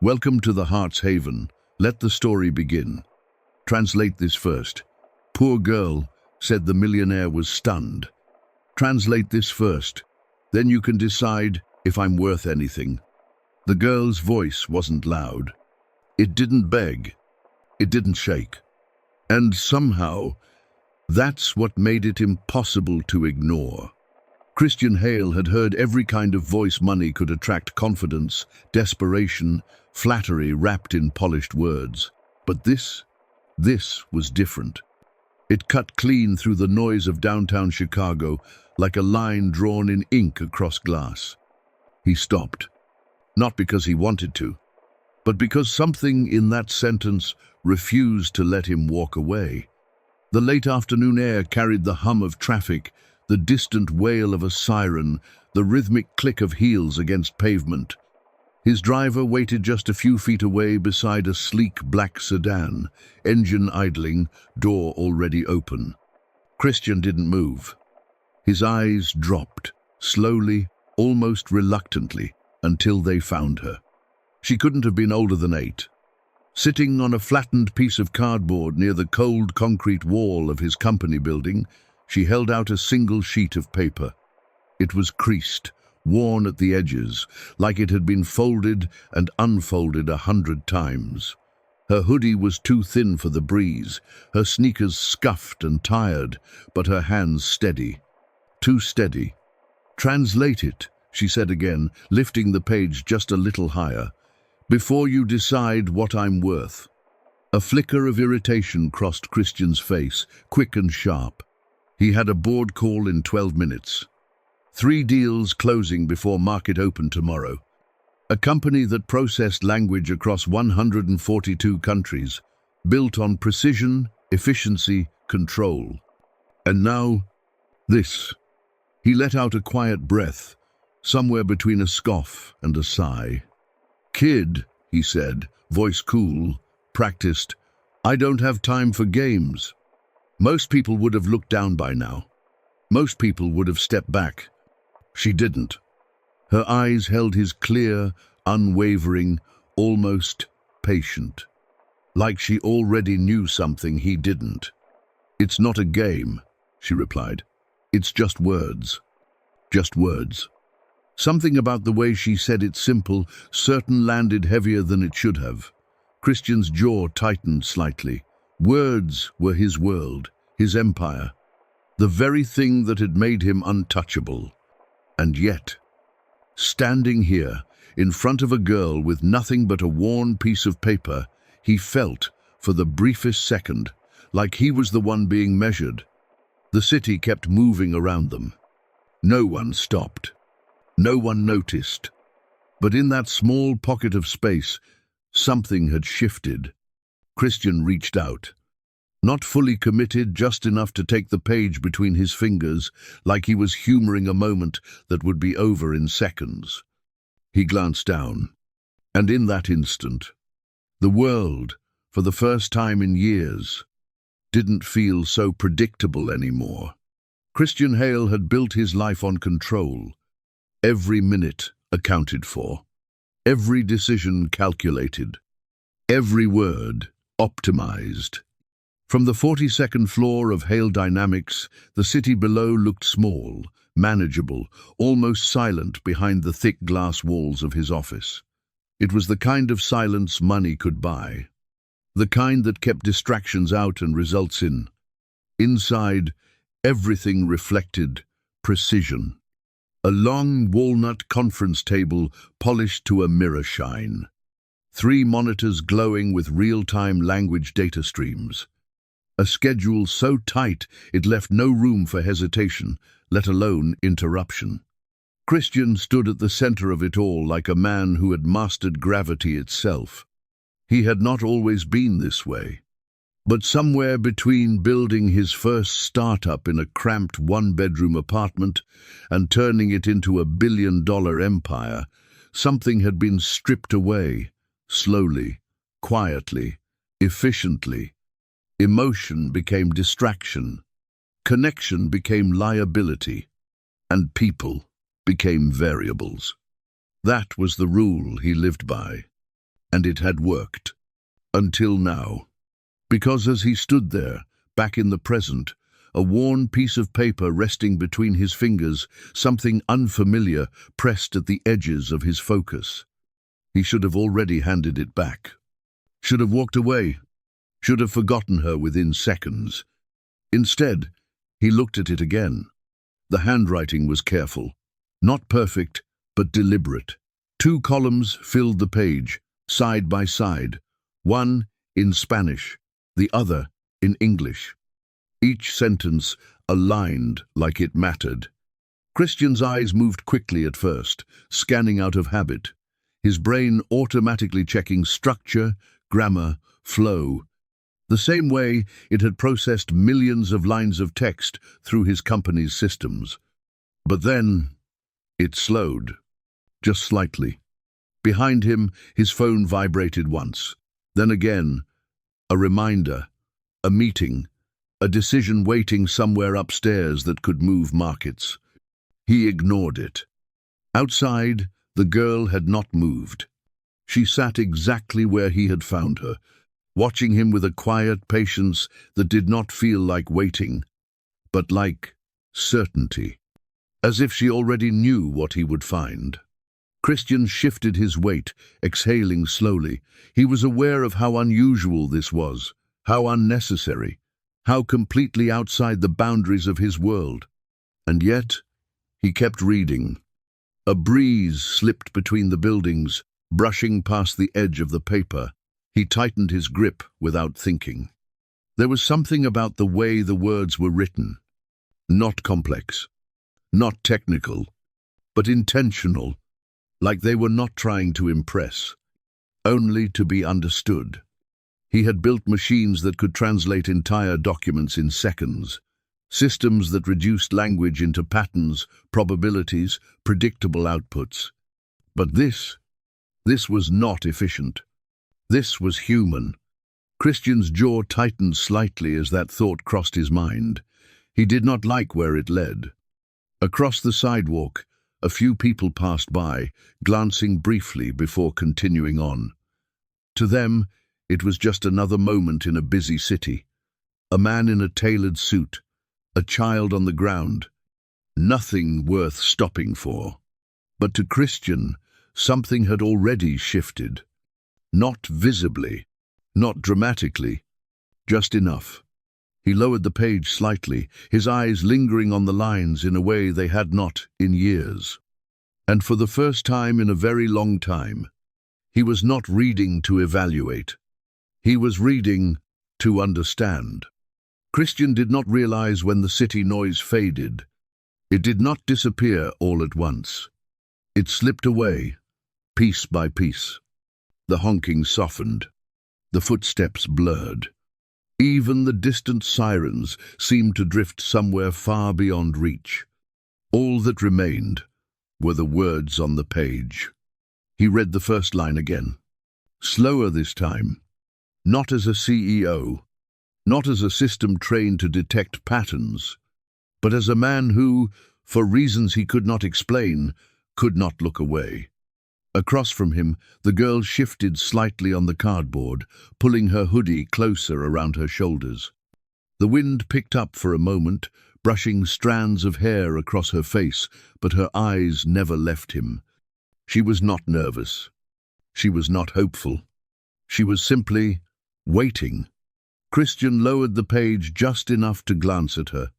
Welcome to the Heart's Haven. Let the story begin. Translate this first. Poor girl, said the millionaire was stunned. Translate this first. Then you can decide if I'm worth anything. The girl's voice wasn't loud. It didn't beg. It didn't shake. And somehow, that's what made it impossible to ignore. Christian Hale had heard every kind of voice money could attract: confidence, desperation, flattery wrapped in polished words. But this was different. It cut clean through the noise of downtown Chicago like a line drawn in ink across glass. He stopped, not because he wanted to, but because something in that sentence refused to let him walk away. The late afternoon air carried the hum of traffic, the distant wail of a siren, the rhythmic click of heels against pavement. His driver waited just a few feet away beside a sleek black sedan, engine idling, door already open. Christian didn't move. His eyes dropped, slowly, almost reluctantly, until they found her. She couldn't have been older than 8. Sitting on a flattened piece of cardboard near the cold concrete wall of his company building, she held out a single sheet of paper. It was creased, worn at the edges, like it had been folded and unfolded 100 times. Her hoodie was too thin for the breeze, her sneakers scuffed and tired, but her hands steady. Too steady. Translate it, she said again, lifting the page just a little higher. Before you decide what I'm worth. A flicker of irritation crossed Christian's face, quick and sharp. He had a board call in 12 minutes. 3 deals closing before market open tomorrow. A company that processed language across 142 countries, built on precision, efficiency, control. And now, this. He let out a quiet breath, somewhere between a scoff and a sigh. Kid, he said, voice cool, practiced, I don't have time for games. Most people would have looked down by now. Most people would have stepped back. She didn't. Her eyes held his clear, unwavering, almost patient. Like she already knew something he didn't. It's not a game, she replied. It's just words. Just words. Something about the way she said it simple, certain landed heavier than it should have. Christian's jaw tightened slightly. Words were his world, his empire. The very thing that had made him untouchable. And yet, standing here, in front of a girl with nothing but a worn piece of paper, he felt, for the briefest second, like he was the one being measured. The city kept moving around them. No one stopped. No one noticed. But in that small pocket of space, something had shifted. Christian reached out. Not fully committed, just enough to take the page between his fingers, like he was humoring a moment that would be over in seconds. He glanced down, and in that instant, the world, for the first time in years, didn't feel so predictable anymore. Christian Hale had built his life on control. Every minute accounted for. Every decision calculated. Every word optimized. From the 42nd floor of Hale Dynamics, the city below looked small, manageable, almost silent behind the thick glass walls of his office. It was the kind of silence money could buy. The kind that kept distractions out and results in. Inside, everything reflected precision. A long walnut conference table polished to a mirror shine. 3 monitors glowing with real-time language data streams. A schedule so tight it left no room for hesitation, let alone interruption. Christian stood at the center of it all like a man who had mastered gravity itself. He had not always been this way. But somewhere between building his first startup in a cramped 1-bedroom apartment and turning it into a billion-dollar empire, something had been stripped away, slowly, quietly, efficiently. Emotion became distraction, connection became liability, and people became variables. That was the rule he lived by. And it had worked. Until now. Because as he stood there, back in the present, a worn piece of paper resting between his fingers, something unfamiliar pressed at the edges of his focus. He should have already handed it back. Should have walked away. Should have forgotten her within seconds. Instead, he looked at it again. The handwriting was careful. Not perfect, but deliberate. 2 columns filled the page, side by side. One in Spanish, the other in English. Each sentence aligned like it mattered. Christian's eyes moved quickly at first, scanning out of habit, his brain automatically checking structure, grammar, flow, the same way it had processed millions of lines of text through his company's systems. But then, it slowed, just slightly. Behind him, his phone vibrated once. Then again, a reminder, a meeting, a decision waiting somewhere upstairs that could move markets. He ignored it. Outside, the girl had not moved. She sat exactly where he had found her, watching him with a quiet patience that did not feel like waiting, but like certainty, as if she already knew what he would find. Christian shifted his weight, exhaling slowly. He was aware of how unusual this was, how unnecessary, how completely outside the boundaries of his world. And yet, he kept reading. A breeze slipped between the buildings, brushing past the edge of the paper. He tightened his grip without thinking. There was something about the way the words were written. Not complex, not technical, but intentional, like they were not trying to impress, only to be understood. He had built machines that could translate entire documents in seconds, systems that reduced language into patterns, probabilities, predictable outputs. But this was not efficient. This was human. Christian's jaw tightened slightly as that thought crossed his mind. He did not like where it led. Across the sidewalk, a few people passed by, glancing briefly before continuing on. To them, it was just another moment in a busy city. A man in a tailored suit, a child on the ground. Nothing worth stopping for. But to Christian, something had already shifted. Not visibly, not dramatically, just enough. He lowered the page slightly, his eyes lingering on the lines in a way they had not in years. And for the first time in a very long time, he was not reading to evaluate. He was reading to understand. Christian did not realize when the city noise faded. It did not disappear all at once. It slipped away, piece by piece. The honking softened. The footsteps blurred. Even the distant sirens seemed to drift somewhere far beyond reach. All that remained were the words on the page. He read the first line again. Slower this time. Not as a CEO, not as a system trained to detect patterns, but as a man who, for reasons he could not explain, could not look away. Across from him, the girl shifted slightly on the cardboard, pulling her hoodie closer around her shoulders. The wind picked up for a moment, brushing strands of hair across her face, but her eyes never left him. She was not nervous. She was not hopeful. She was simply waiting. Christian lowered the page just enough to glance at her.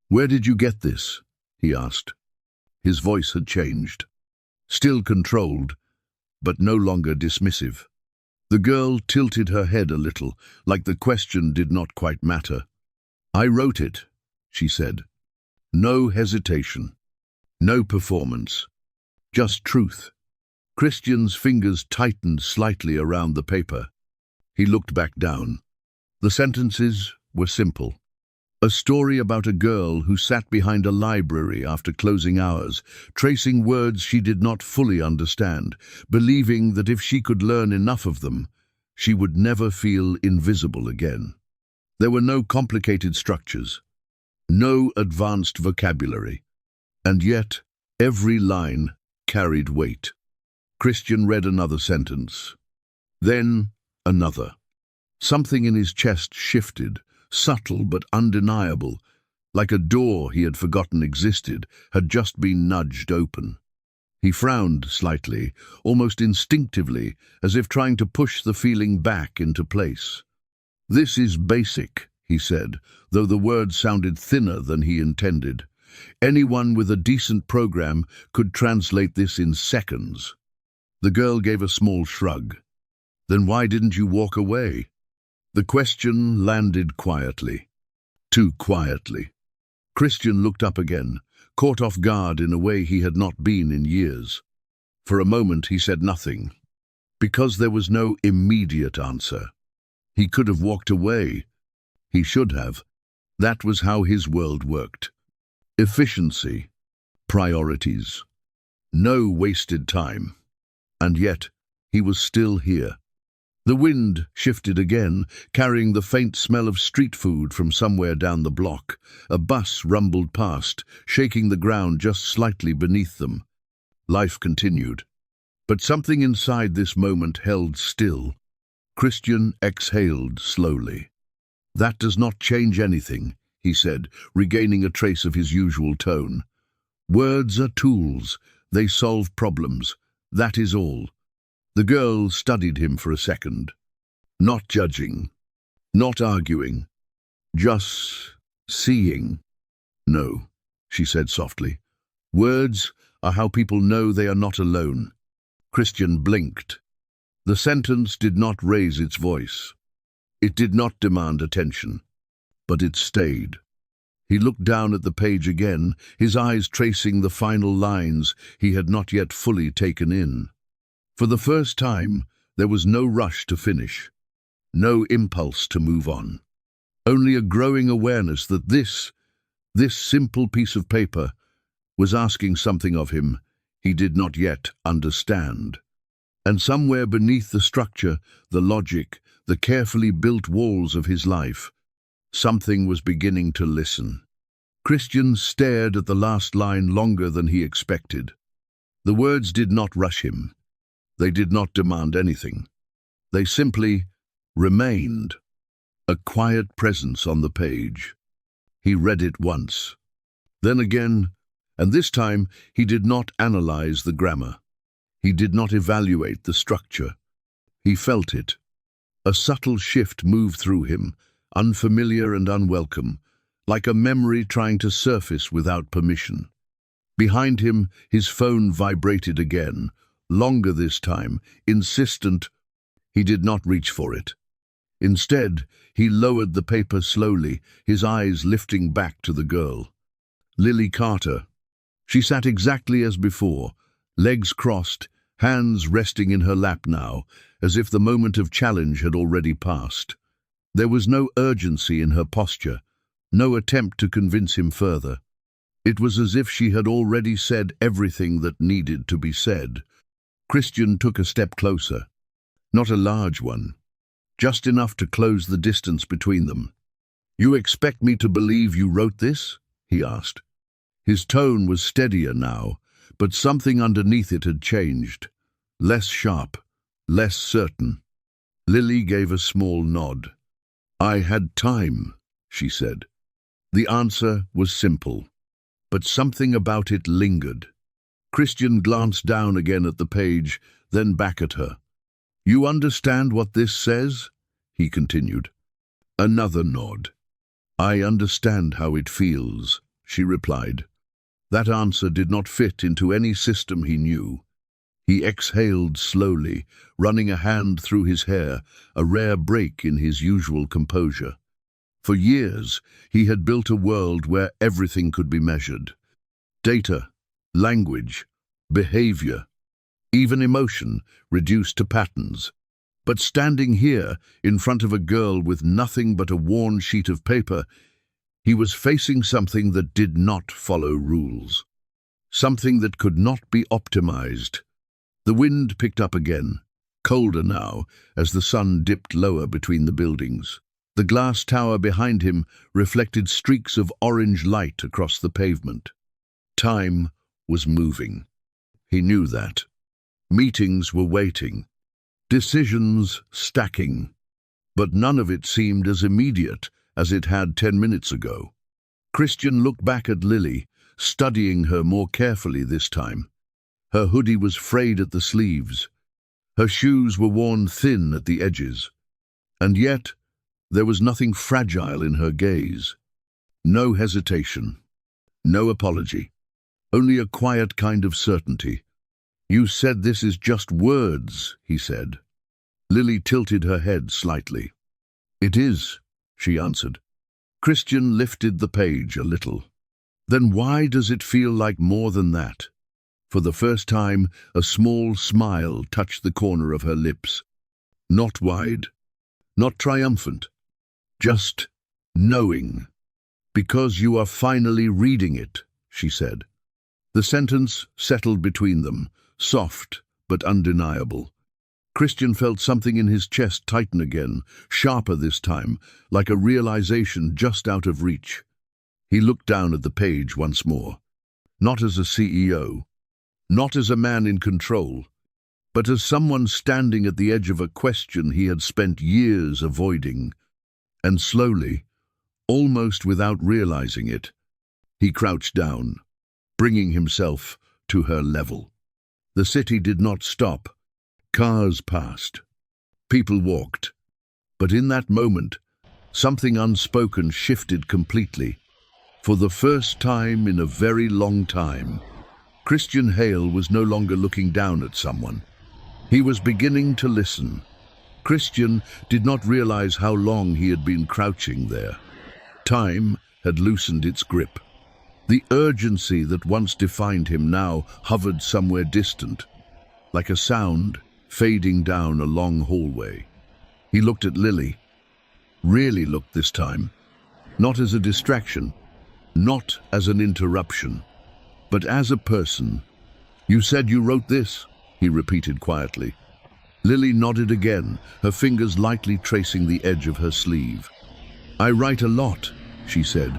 "Where did you get this?" he asked. His voice had changed. Still controlled, but no longer dismissive. The girl tilted her head a little, like the question did not quite matter. "I wrote it," she said. No hesitation. No performance. Just truth. Christian's fingers tightened slightly around the paper. He looked back down. The sentences were simple. A story about a girl who sat behind a library after closing hours, tracing words she did not fully understand, believing that if she could learn enough of them, she would never feel invisible again. There were no complicated structures, no advanced vocabulary, and yet every line carried weight. Christian read another sentence. Then another. Something in his chest shifted, subtle but undeniable, like a door he had forgotten existed, had just been nudged open. He frowned slightly, almost instinctively, as if trying to push the feeling back into place. "This is basic," he said, though the words sounded thinner than he intended. "Anyone with a decent program could translate this in seconds." The girl gave a small shrug. "Then why didn't you walk away?" The question landed quietly. Too quietly. Christian looked up again, caught off guard in a way he had not been in years. For a moment he said nothing, because there was no immediate answer. He could have walked away. He should have. That was how his world worked. Efficiency. Priorities. No wasted time. And yet, he was still here. The wind shifted again, carrying the faint smell of street food from somewhere down the block. A bus rumbled past, shaking the ground just slightly beneath them. Life continued. But something inside this moment held still. Christian exhaled slowly. "That does not change anything," he said, regaining a trace of his usual tone. "Words are tools. They solve problems. That is all." The girl studied him for a second. Not judging, not arguing, just seeing. "No," she said softly. "Words are how people know they are not alone." Christian blinked. The sentence did not raise its voice. It did not demand attention, but it stayed. He looked down at the page again, his eyes tracing the final lines he had not yet fully taken in. For the first time, there was no rush to finish, no impulse to move on. Only a growing awareness that this simple piece of paper was asking something of him he did not yet understand. And somewhere beneath the structure, the logic, the carefully built walls of his life, something was beginning to listen. Christian stared at the last line longer than he expected. The words did not rush him. They did not demand anything. They simply remained, a quiet presence on the page. He read it once, then again, and this time he did not analyze the grammar. He did not evaluate the structure. He felt it. A subtle shift moved through him, unfamiliar and unwelcome, like a memory trying to surface without permission. Behind him, his phone vibrated again, longer this time, insistent. He did not reach for it. Instead, he lowered the paper slowly, his eyes lifting back to the girl. Lily Carter. She sat exactly as before, legs crossed, hands resting in her lap now, as if the moment of challenge had already passed. There was no urgency in her posture, no attempt to convince him further. It was as if she had already said everything that needed to be said. Christian took a step closer. Not a large one, just enough to close the distance between them. "You expect me to believe you wrote this?" he asked. His tone was steadier now, but something underneath it had changed. Less sharp, less certain. Lily gave a small nod. "I had time," she said. The answer was simple, but something about it lingered. Christian glanced down again at the page, then back at her. "You understand what this says?" he continued. Another nod. "I understand how it feels," she replied. That answer did not fit into any system he knew. He exhaled slowly, running a hand through his hair, a rare break in his usual composure. For years, he had built a world where everything could be measured. Data, language, behavior, even emotion reduced to patterns. But standing here, in front of a girl with nothing but a worn sheet of paper, he was facing something that did not follow rules. Something that could not be optimized. The wind picked up again, colder now, as the sun dipped lower between the buildings. The glass tower behind him reflected streaks of orange light across the pavement. Time was moving. He knew that. Meetings were waiting. Decisions stacking. But none of it seemed as immediate as it had 10 minutes ago. Christian looked back at Lily, studying her more carefully this time. Her hoodie was frayed at the sleeves. Her shoes were worn thin at the edges. And yet, there was nothing fragile in her gaze. No hesitation. No apology. Only a quiet kind of certainty. "You said this is just words," he said. Lily tilted her head slightly. "It is," she answered. Christian lifted the page a little. "Then why does it feel like more than that?" For the first time, a small smile touched the corner of her lips. Not wide, not triumphant, just knowing. "Because you are finally reading it," she said. The sentence settled between them, soft but undeniable. Christian felt something in his chest tighten again, sharper this time, like a realization just out of reach. He looked down at the page once more. Not as a CEO, not as a man in control, but as someone standing at the edge of a question he had spent years avoiding. And slowly, almost without realizing it, he crouched down, bringing himself to her level. The city did not stop. Cars passed. People walked. But in that moment, something unspoken shifted completely. For the first time in a very long time, Christian Hale was no longer looking down at someone. He was beginning to listen. Christian did not realize how long he had been crouching there. Time had loosened its grip. The urgency that once defined him now hovered somewhere distant, like a sound fading down a long hallway. He looked at Lily. Really looked this time. Not as a distraction, not as an interruption, but as a person. "You said you wrote this?" he repeated quietly. Lily nodded again, her fingers lightly tracing the edge of her sleeve. "I write a lot," she said.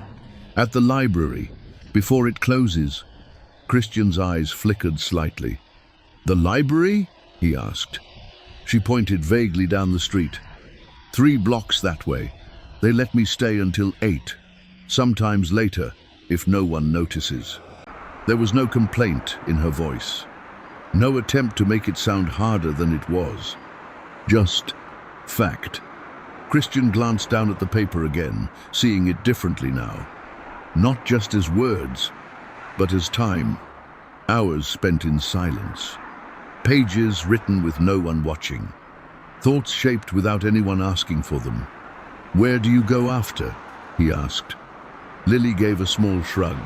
"At the library, before it closes." Christian's eyes flickered slightly. "The library?" he asked. She pointed vaguely down the street. 3 blocks that way. They let me stay until 8, sometimes later, if no one notices." There was no complaint in her voice. No attempt to make it sound harder than it was. Just fact. Christian glanced down at the paper again, seeing it differently now. Not just as words, but as time. Hours spent in silence. Pages written with no one watching. Thoughts shaped without anyone asking for them. "Where do you go after?" he asked. Lily gave a small shrug.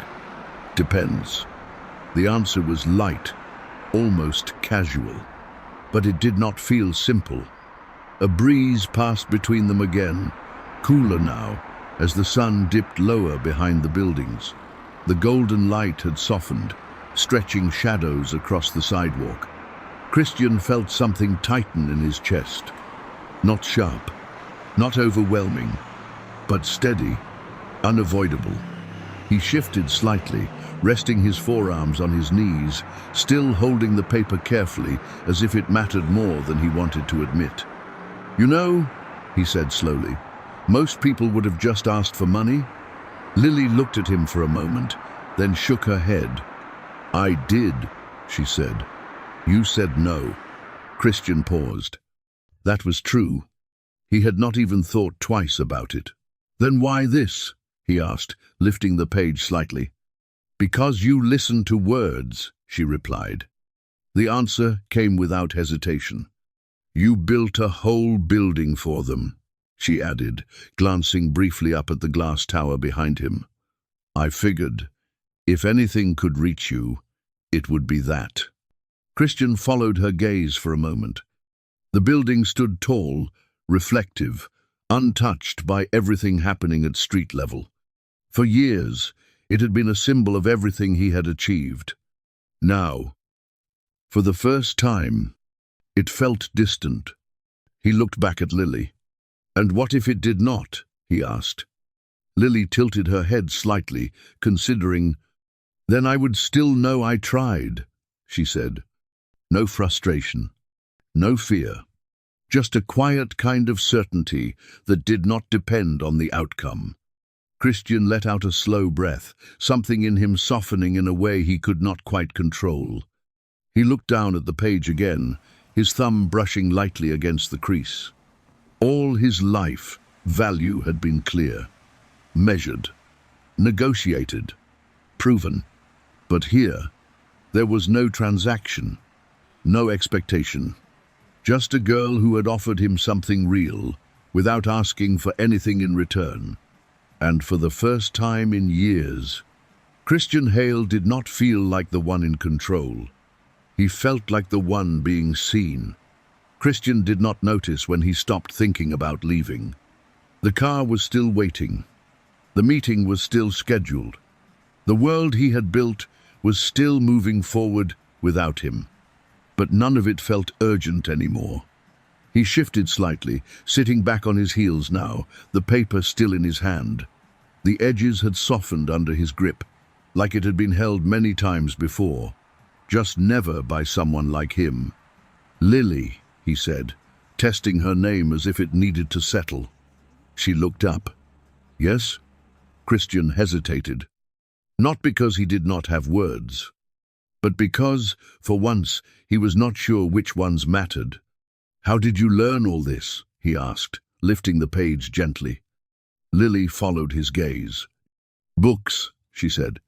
"Depends." The answer was light, almost casual. But it did not feel simple. A breeze passed between them again, cooler now, as the sun dipped lower behind the buildings. The golden light had softened, stretching shadows across the sidewalk. Christian felt something tighten in his chest. Not sharp, not overwhelming, but steady, unavoidable. He shifted slightly, resting his forearms on his knees, still holding the paper carefully, as if it mattered more than he wanted to admit. "You know," he said slowly, "most people would have just asked for money." Lily looked at him for a moment, then shook her head. "I did," she said. "You said no." Christian paused. That was true. He had not even thought twice about it. "Then why this?" he asked, lifting the page slightly. "Because you listen to words," she replied. The answer came without hesitation. "You built a whole building for them," she added, glancing briefly up at the glass tower behind him. "I figured, if anything could reach you, it would be that." Christian followed her gaze for a moment. The building stood tall, reflective, untouched by everything happening at street level. For years, it had been a symbol of everything he had achieved. Now, for the first time, it felt distant. He looked back at Lily. "And what if it did not?" he asked. Lily tilted her head slightly, considering. "Then I would still know I tried," she said. No frustration, no fear, just a quiet kind of certainty that did not depend on the outcome. Christian let out a slow breath, something in him softening in a way he could not quite control. He looked down at the page again, his thumb brushing lightly against the crease. All his life, value had been clear, measured, negotiated, proven. But here, there was no transaction, no expectation. Just a girl who had offered him something real, without asking for anything in return. And for the first time in years, Christian Hale did not feel like the one in control. He felt like the one being seen. Christian did not notice when he stopped thinking about leaving. The car was still waiting. The meeting was still scheduled. The world he had built was still moving forward without him. But none of it felt urgent anymore. He shifted slightly, sitting back on his heels now, the paper still in his hand. The edges had softened under his grip, like it had been held many times before, just never by someone like him. "Lily," he said, testing her name as if it needed to settle. She looked up. "Yes?" Christian hesitated. Not because he did not have words, but because, for once, he was not sure which ones mattered. "How did you learn all this?" he asked, lifting the page gently. Lily followed his gaze. "Books," she said,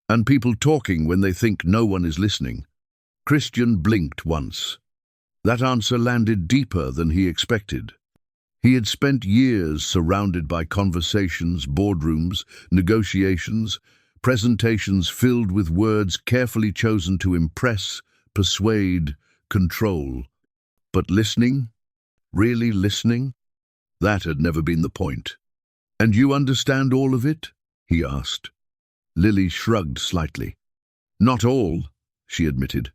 "and people talking when they think no one is listening." Christian blinked once. That answer landed deeper than he expected. He had spent years surrounded by conversations, boardrooms, negotiations, presentations filled with words carefully chosen to impress, persuade, control. But listening? Really listening? That had never been the point. "And you understand all of it?" he asked. Lily shrugged slightly. "Not all," she admitted,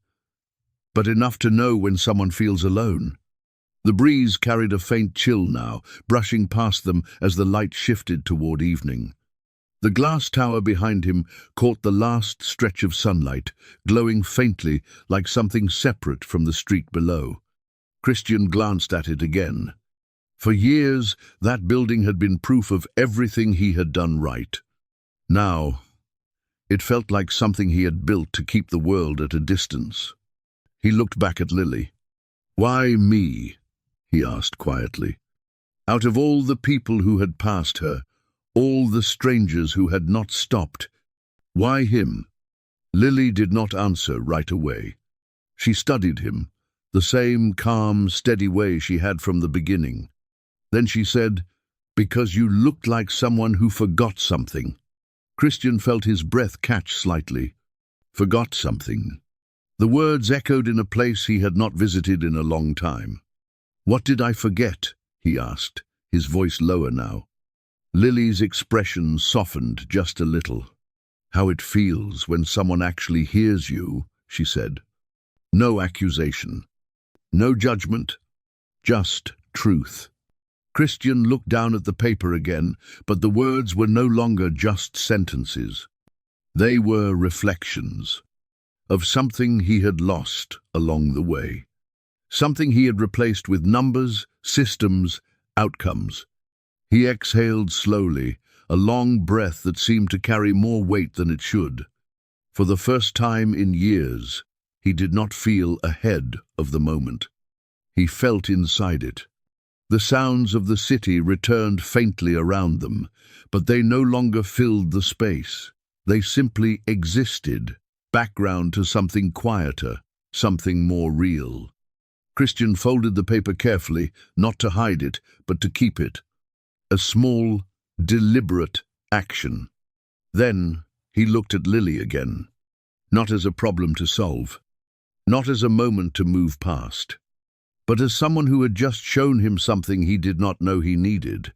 "but enough to know when someone feels alone." The breeze carried a faint chill now, brushing past them as the light shifted toward evening. The glass tower behind him caught the last stretch of sunlight, glowing faintly like something separate from the street below. Christian glanced at it again. For years, that building had been proof of everything he had done right. Now, it felt like something he had built to keep the world at a distance. He looked back at Lily. "Why me?" he asked quietly. Out of all the people who had passed her, all the strangers who had not stopped, why him? Lily did not answer right away. She studied him, the same calm, steady way she had from the beginning. Then she said, "Because you looked like someone who forgot something." Christian felt his breath catch slightly. Forgot something. The words echoed in a place he had not visited in a long time. "What did I forget?" he asked, his voice lower now. Lily's expression softened just a little. "How it feels when someone actually hears you," she said. No accusation, no judgment, just truth. Christian looked down at the paper again, but the words were no longer just sentences. They were reflections of something he had lost along the way. Something he had replaced with numbers, systems, outcomes. He exhaled slowly, a long breath that seemed to carry more weight than it should. For the first time in years, he did not feel ahead of the moment. He felt inside it. The sounds of the city returned faintly around them, but they no longer filled the space. They simply existed, background to something quieter, something more real. Christian folded the paper carefully, not to hide it, but to keep it. A small, deliberate action. Then he looked at Lily again, not as a problem to solve, not as a moment to move past, but as someone who had just shown him something he did not know he needed.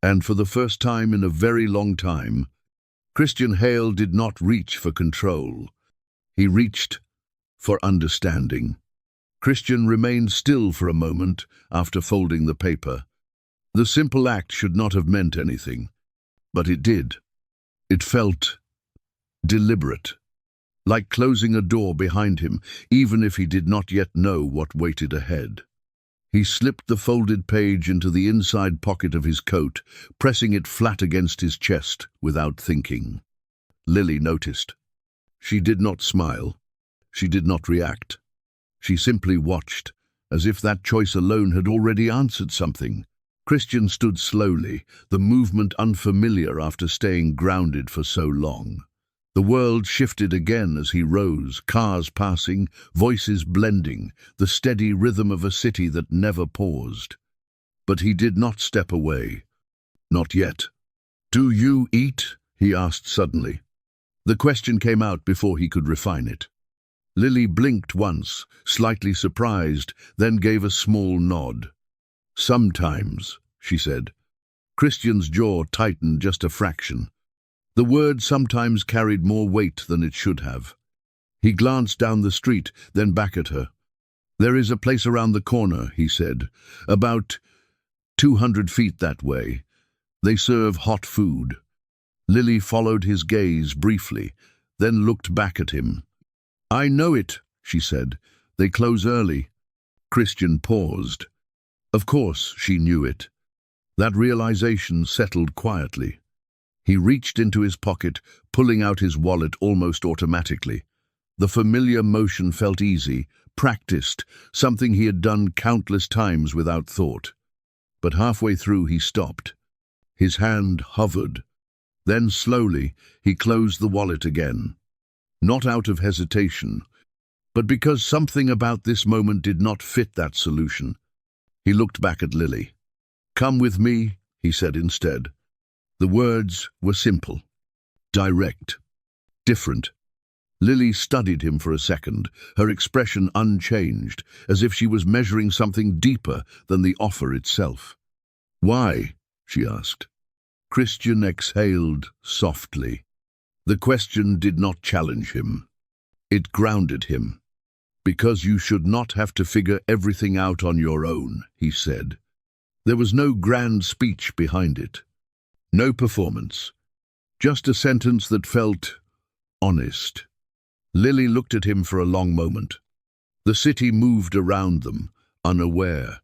And for the first time in a very long time, Christian Hale did not reach for control. He reached for understanding. Christian remained still for a moment after folding the paper. The simple act should not have meant anything, but it did. It felt deliberate, like closing a door behind him, even if he did not yet know what waited ahead. He slipped the folded page into the inside pocket of his coat, pressing it flat against his chest without thinking. Lily noticed. She did not smile. She did not react. She simply watched, as if that choice alone had already answered something. Christian stood slowly, the movement unfamiliar after staying grounded for so long. The world shifted again as he rose, cars passing, voices blending, the steady rhythm of a city that never paused. But he did not step away. Not yet. "Do you eat?" he asked suddenly. The question came out before he could refine it. Lily blinked once, slightly surprised, then gave a small nod. "Sometimes," she said. Christian's jaw tightened just a fraction. The word sometimes carried more weight than it should have. He glanced down the street, then back at her. "There is a place around the corner," he said, "about 200 feet that way. They serve hot food." Lily followed his gaze briefly, then looked back at him. "I know it," she said. "They close early." Christian paused. Of course she knew it. That realization settled quietly. He reached into his pocket, pulling out his wallet almost automatically. The familiar motion felt easy, practiced, something he had done countless times without thought. But halfway through he stopped. His hand hovered. Then slowly he closed the wallet again. Not out of hesitation, but because something about this moment did not fit that solution. He looked back at Lily. "Come with me," he said instead. The words were simple, direct, different. Lily studied him for a second, her expression unchanged, as if she was measuring something deeper than the offer itself. "Why?" she asked. Christian exhaled softly. The question did not challenge him. It grounded him. "Because you should not have to figure everything out on your own," he said. There was no grand speech behind it. No performance. Just a sentence that felt honest. Lily looked at him for a long moment. The city moved around them, unaware.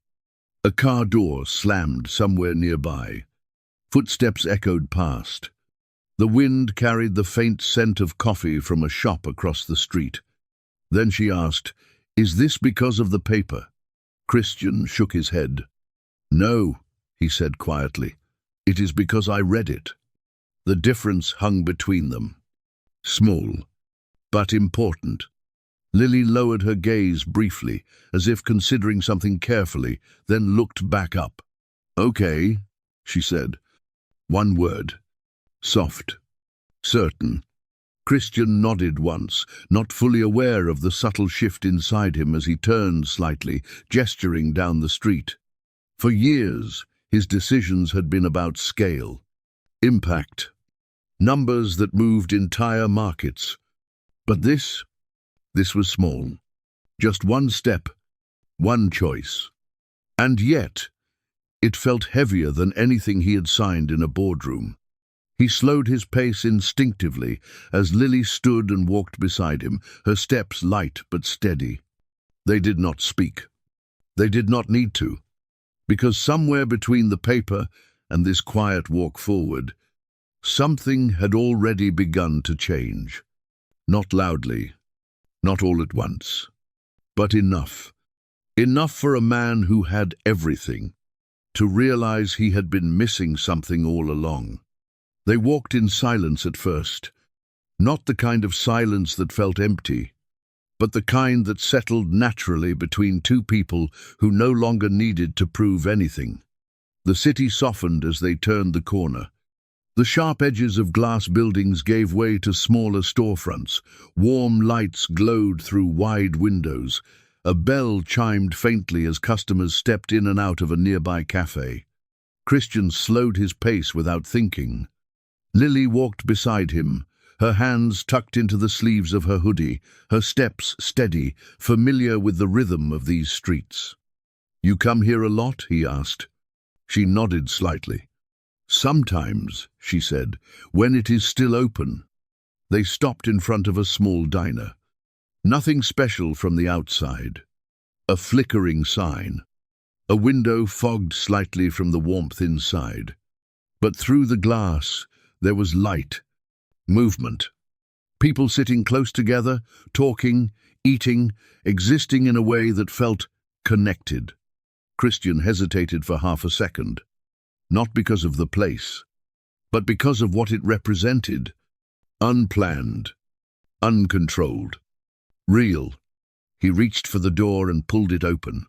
A car door slammed somewhere nearby. Footsteps echoed past. The wind carried the faint scent of coffee from a shop across the street. Then she asked, "Is this because of the paper?" Christian shook his head. "No," he said quietly. "It is because I read it." The difference hung between them. Small, but important. Lily lowered her gaze briefly, as if considering something carefully, then looked back up. "Okay," she said. One word. Soft. Certain. Christian nodded once, not fully aware of the subtle shift inside him as he turned slightly, gesturing down the street. For years, his decisions had been about scale, impact, numbers that moved entire markets. But this was small. Just one step, one choice. And yet, it felt heavier than anything he had signed in a boardroom. He slowed his pace instinctively as Lily stood and walked beside him, her steps light but steady. They did not speak. They did not need to. Because somewhere between the paper and this quiet walk forward, something had already begun to change. Not loudly, not all at once, but enough. Enough for a man who had everything to realize he had been missing something all along. They walked in silence at first, not the kind of silence that felt empty, but the kind that settled naturally between two people who no longer needed to prove anything. The city softened as they turned the corner. The sharp edges of glass buildings gave way to smaller storefronts. Warm lights glowed through wide windows. A bell chimed faintly as customers stepped in and out of a nearby cafe. Christian slowed his pace without thinking. Lily walked beside him, her hands tucked into the sleeves of her hoodie, her steps steady, familiar with the rhythm of these streets. "You come here a lot?" he asked. She nodded slightly. "Sometimes," she said, "when it is still open." They stopped in front of a small diner. Nothing special from the outside. A flickering sign. A window fogged slightly from the warmth inside. But through the glass, there was light, movement. People sitting close together, talking, eating, existing in a way that felt connected. Christian hesitated for half a second, not because of the place, but because of what it represented. Unplanned, uncontrolled, real. He reached for the door and pulled it open.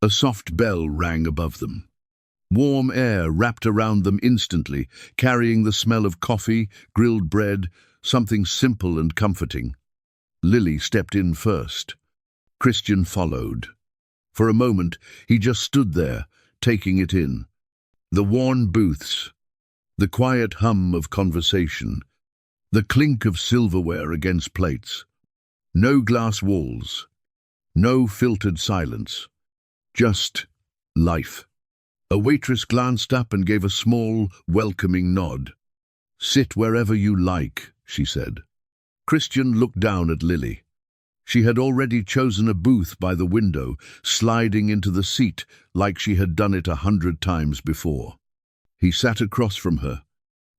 A soft bell rang above them. Warm air wrapped around them instantly, carrying the smell of coffee, grilled bread, something simple and comforting. Lily stepped in first. Christian followed. For a moment, he just stood there, taking it in. The worn booths, the quiet hum of conversation, the clink of silverware against plates. No glass walls, no filtered silence, just life. A waitress glanced up and gave a small, welcoming nod. "Sit wherever you like," she said. Christian looked down at Lily. She had already chosen a booth by the window, sliding into the seat like she had done it 100 times before. He sat across from her.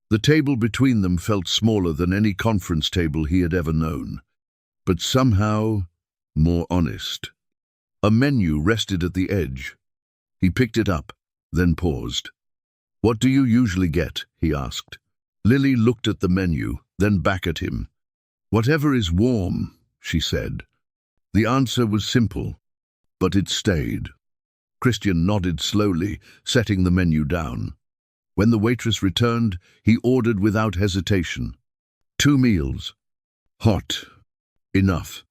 The table between them felt smaller than any conference table he had ever known, but somehow more honest. A menu rested at the edge. He picked it up, then paused. "What do you usually get?" he asked. Lily looked at the menu, then back at him. "Whatever is warm," she said. The answer was simple, but it stayed. Christian nodded slowly, setting the menu down. When the waitress returned, he ordered without hesitation. 2 meals. Hot. Enough.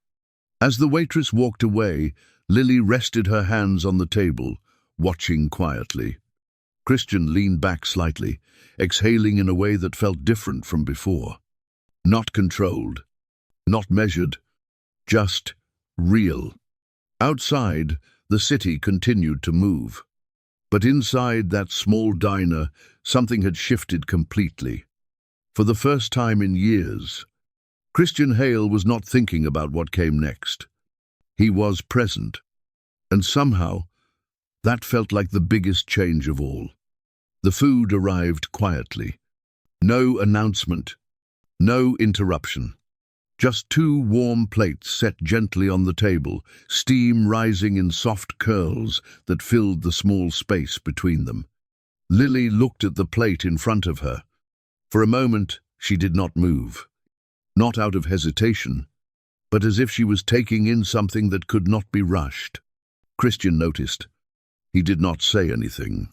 As the waitress walked away, Lily rested her hands on the table, watching quietly. Christian leaned back slightly, exhaling in a way that felt different from before. Not controlled, not measured, just real. Outside, the city continued to move. But inside that small diner, something had shifted completely. For the first time in years, Christian Hale was not thinking about what came next. He was present, and somehow, that felt like the biggest change of all. The food arrived quietly. No announcement, no interruption. Just 2 warm plates set gently on the table, steam rising in soft curls that filled the small space between them. Lily looked at the plate in front of her. For a moment, she did not move. Not out of hesitation, but as if she was taking in something that could not be rushed. Christian noticed. He did not say anything.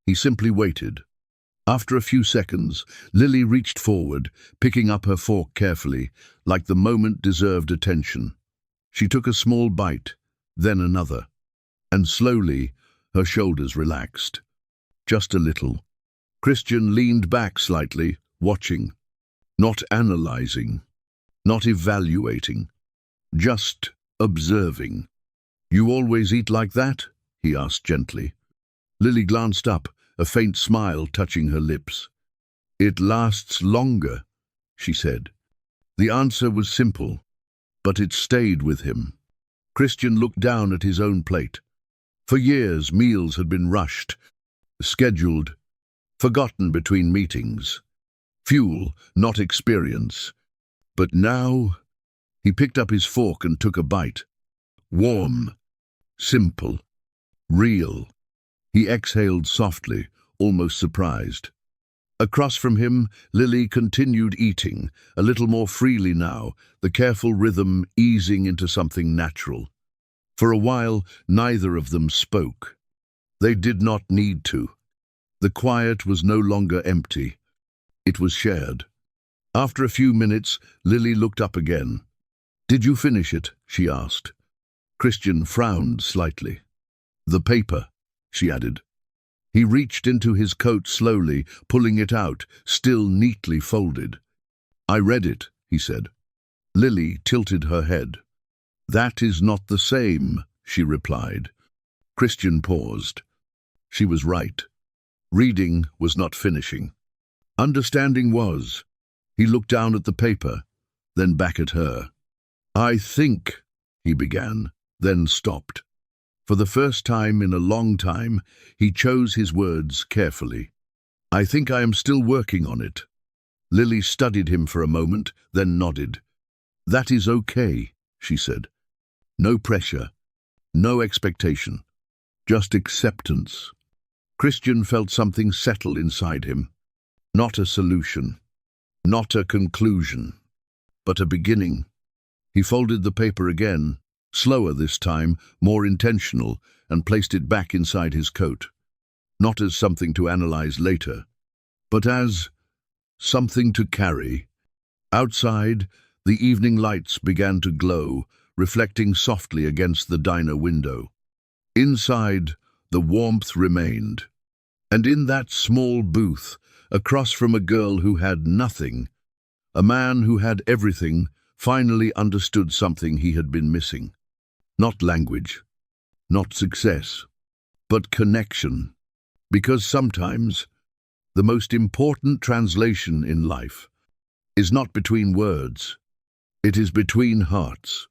He simply waited. After a few seconds, Lily reached forward, picking up her fork carefully, like the moment deserved attention. She took a small bite, then another, and slowly her shoulders relaxed. Just a little. Christian leaned back slightly, watching, not analyzing, not evaluating, just observing. "You always eat like that?" he asked gently. Lily glanced up, a faint smile touching her lips. "It lasts longer," she said. The answer was simple, but it stayed with him. Christian looked down at his own plate. For years, meals had been rushed, scheduled, forgotten between meetings. Fuel, not experience. But now, he picked up his fork and took a bite. Warm, simple, real. He exhaled softly, almost surprised. Across from him, Lily continued eating, a little more freely now, the careful rhythm easing into something natural. For a while, neither of them spoke. They did not need to. The quiet was no longer empty. It was shared. After a few minutes, Lily looked up again. "Did you finish it?" she asked. Christian frowned slightly. "The paper," she added. He reached into his coat slowly, pulling it out, still neatly folded. "I read it," he said. Lily tilted her head. "That is not the same," she replied. Christian paused. She was right. Reading was not finishing. Understanding was. He looked down at the paper, then back at her. "I think," he began, then stopped. For the first time in a long time, he chose his words carefully. "I think I am still working on it." Lily studied him for a moment, then nodded. "That is okay," she said. "No pressure, no expectation, just acceptance." Christian felt something settle inside him. Not a solution, not a conclusion, but a beginning. He folded the paper again, slower this time, more intentional, and placed it back inside his coat. Not as something to analyze later, but as something to carry. Outside, the evening lights began to glow, reflecting softly against the diner window. Inside, the warmth remained. And in that small booth, across from a girl who had nothing, a man who had everything finally understood something he had been missing. Not language, not success, but connection. Because sometimes the most important translation in life is not between words, it is between hearts.